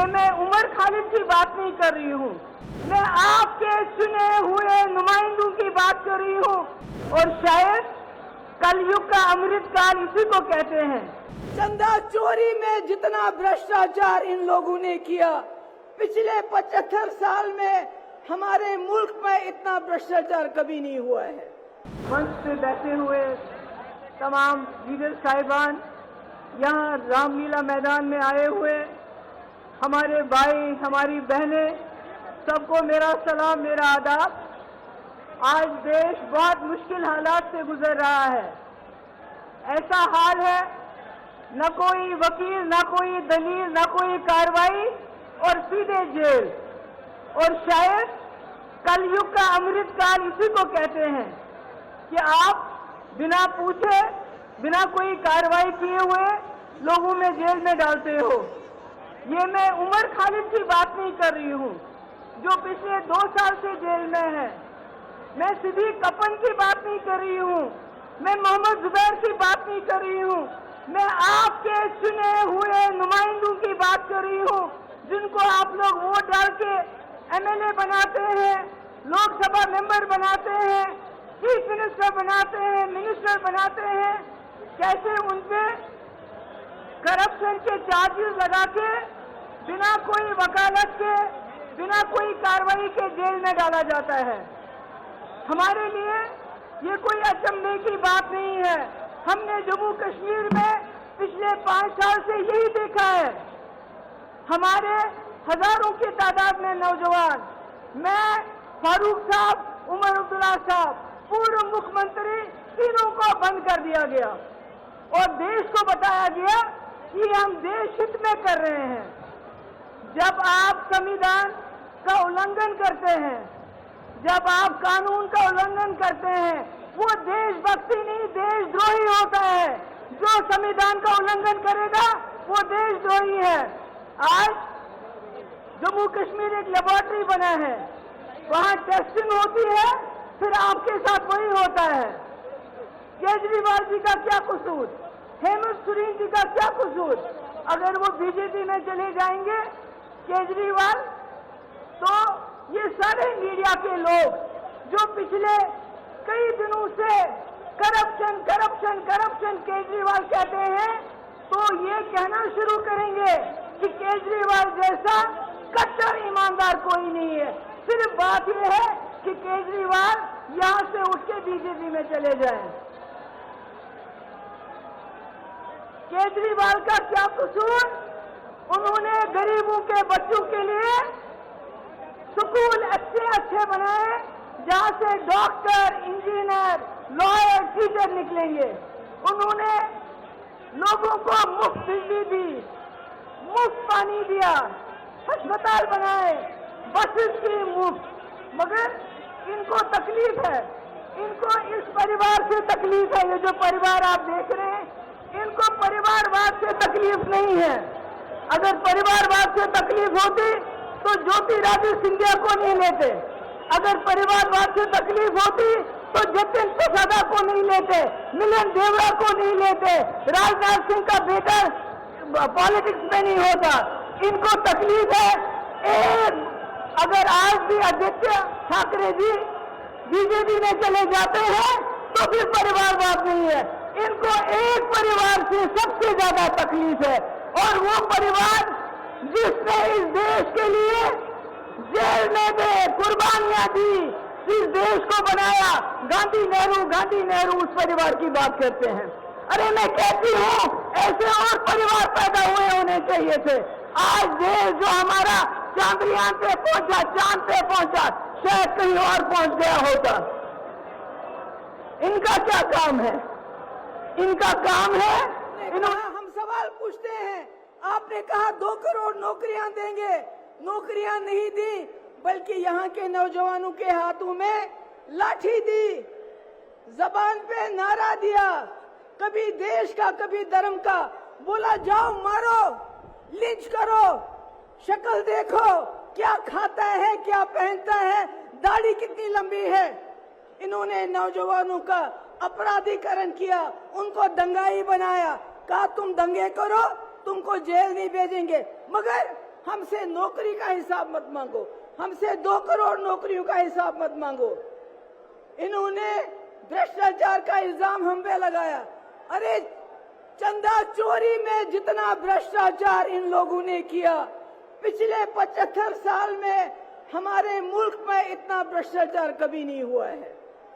ये मैं उमर खालिद की बात नहीं कर रही हूँ, मैं आपके चुने हुए नुमाइंदों की बात कर रही हूँ। और शायद कलयुग का अमृत काल इसी को कहते हैं। चंदा चोरी में जितना भ्रष्टाचार इन लोगों ने किया, पिछले 75 साल में हमारे मुल्क में इतना भ्रष्टाचार कभी नहीं हुआ है। मंच पे बैठे हुए तमाम लीडर साहिबान, यहाँ रामलीला मैदान में आए हुए हमारे भाई, हमारी बहनें, सबको मेरा सलाम, मेरा आदाब। आज देश बहुत मुश्किल हालात से गुजर रहा है। ऐसा हाल है, न कोई वकील, न कोई दलील, न कोई कार्रवाई और सीधे जेल। और शायद कलयुग का अमृत काल इसी को कहते हैं कि आप बिना पूछे, बिना कोई कार्रवाई किए हुए लोगों में जेल में डालते हो। ये मैं उमर खालिद की बात नहीं कर रही हूँ जो पिछले 2 साल से जेल में है। मैं सिद्दीक कपन की बात नहीं कर रही हूँ, मैं मोहम्मद जुबैर की बात नहीं कर रही हूँ, मैं आपके चुने हुए नुमाइंदों की बात कर रही हूँ, जिनको आप लोग वोट डाल के एमएलए बनाते हैं, लोकसभा मेंबर बनाते हैं, चीफ मिनिस्टर बनाते हैं, मिनिस्टर बनाते हैं। कैसे उनपे करप्शन के चार्जेस लगा के बिना कोई वकालत के, बिना कोई कार्रवाई के जेल में डाला जाता है। हमारे लिए ये कोई अचंभे की बात नहीं है। हमने जम्मू कश्मीर में पिछले 5 साल से यही देखा है। हमारे हजारों की तादाद में नौजवान, मैं, फारूक साहब, उमर अब्दुल्ला साहब, पूर्व मुख्यमंत्री, तीनों को बंद कर दिया गया और देश को बताया गया कि हम देश हित में कर रहे हैं। जब आप संविधान का उल्लंघन करते हैं, जब आप कानून का उल्लंघन करते हैं, वो देशभक्ति नहीं, देशद्रोही होता है। जो संविधान का उल्लंघन करेगा वो देशद्रोही है। आज जम्मू कश्मीर एक लेबोरेटरी बना है, वहाँ टेस्टिंग होती है, फिर आपके साथ वही होता है। केजरीवाल जी का क्या कसूर, हेमंत सोरेन जी का क्या कसूर? अगर वो बीजेपी में चले जाएंगे केजरीवाल, तो ये सारे मीडिया के लोग जो पिछले कई दिनों से करप्शन करप्शन करप्शन केजरीवाल कहते हैं, तो ये कहना शुरू करेंगे कि केजरीवाल जैसा कट्टर ईमानदार कोई नहीं है। सिर्फ बात यह है कि केजरीवाल यहाँ से उठ के बीजेपी में चले जाएं। केजरीवाल का क्या कसूर? उन्होंने गरीबों के बच्चों के लिए स्कूल अच्छे अच्छे बनाए, जहाँ से डॉक्टर, इंजीनियर, लॉयर, टीचर निकलेंगे। उन्होंने लोगों को मुफ्त बिजली दी, मुफ्त पानी दिया, अस्पताल बनाए, बसेस की मुफ्त। मगर इनको तकलीफ है, इनको इस परिवार से तकलीफ है। ये जो परिवार आप देख रहे हैं, इनको परिवारवाद से तकलीफ नहीं है। अगर परिवारवाद से तकलीफ होती तो ज्योतिरादित्य सिंधिया को नहीं लेते। अगर परिवारवाद से तकलीफ होती तो जतिन प्रसादा को नहीं लेते, मिलिंद देवड़ा को नहीं लेते, राजनाथ सिंह का बेटा पॉलिटिक्स में नहीं होता। इनको तकलीफ है अगर आज भी आदित्य ठाकरे जी बीजेपी में चले जाते हैं तो फिर परिवारवाद नहीं है। इनको एक परिवार से सबसे ज्यादा तकलीफ है, और वो परिवार जिसने इस देश के लिए जेल में भी कुर्बानियां दी, इस देश को बनाया। गांधी नेहरू उस परिवार की बात करते हैं। अरे मैं कहती हूँ ऐसे और परिवार पैदा हुए होने चाहिए थे। आज देश जो हमारा चांद्रयान पे पहुंचा, चांद पे पहुंचा, शायद कहीं और पहुंच गया होता। इनका क्या काम है? इनका काम है हम सवाल पूछते हैं। आपने कहा 2 करोड़ नौकरियां देंगे, नौकरियां नहीं दी, बल्कि यहाँ के नौजवानों के हाथों में लाठी दी, जबान पे नारा दिया, कभी देश का कभी धर्म का, बोला जाओ मारो, लिंच करो, शक्ल देखो, क्या खाता है, क्या पहनता है, दाढ़ी कितनी लंबी है। इन्होंने नौजवानों का अपराधीकरण किया, उनको दंगाई बनाया, कहा तुम दंगे करो, तुमको जेल नहीं भेजेंगे। मगर हमसे नौकरी का हिसाब मत मांगो, हमसे 2 करोड़ नौकरियों का हिसाब मत मांगो। इन्होंने भ्रष्टाचार का इल्जाम हम पे लगाया। अरे चंदा चोरी में जितना भ्रष्टाचार इन लोगों ने किया, पिछले 75 साल में हमारे मुल्क में इतना भ्रष्टाचार कभी नहीं हुआ है।